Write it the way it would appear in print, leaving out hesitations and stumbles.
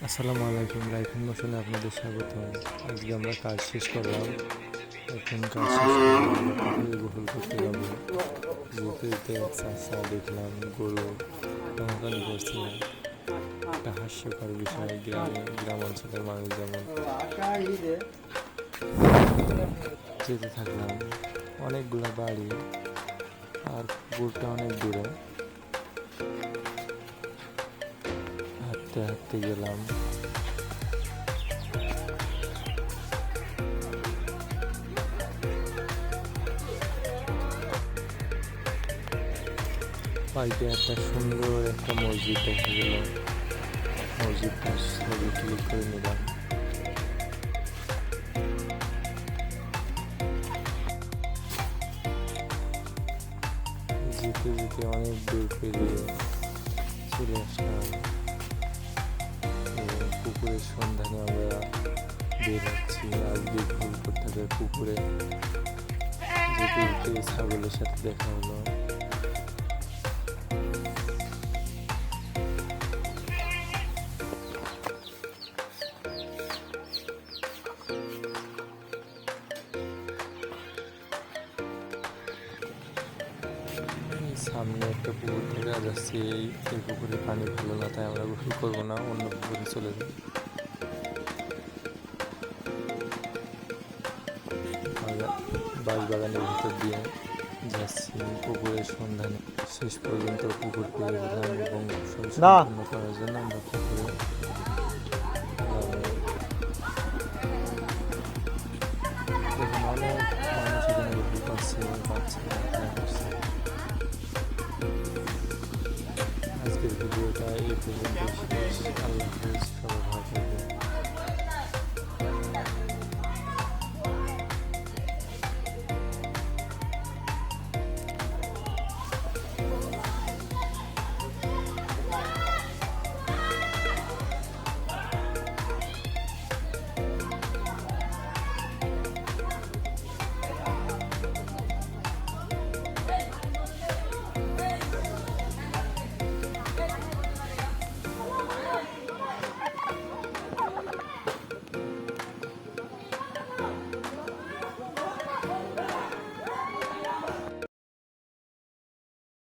আসসালামু আলাইকুম, লাইফ মোশনে আপনাদের স্বাগত। আজকে আমরা কাজ শেষ করলাম। এখন কাজ শেষ করে আমরা পুকুরে গোসল করতে যাব। যেতে যেতে এক চাষা দেখলাম গরু দোকানি করছে। একটা হাস্যকর বিষয়, গ্রাম অঞ্চলের মানুষ যেমন যেতে থাকলাম। অনেকগুলো বাড়ি আর পুকুরটা অনেক দূরে। হাঁটতে হাঁটতে গেলাম। পাইতে একটা সুন্দর একটা মসজিদ দেখা গেল। মসজিদটার ছবি ক্লিক করে নিলাম। যেতে যেতে অনেক দূর পেরিয়ে চলে আসলাম এবং পুকুরের সন্ধানে আমরা বের হচ্ছি। আজকে ভুল করতে হবে পুকুরে। যেতে যেতে ছাগলের সাথে দেখা হলো। সামনে একটা পুকুর দেখা যাচ্ছে। এই পুকুরে পানি ভালো না, তাই আমরা গোসল করবো না, অন্য পুকুরে চলে যাই। বাঁশবাগানের ভিতর দিয়ে যাচ্ছি পুকুরের সন্ধানে। শেষ পর্যন্ত পুকুর পেয়ে গেলাম এবং গোসল সম্পন্ন করার জন্য আমরা পুকুরে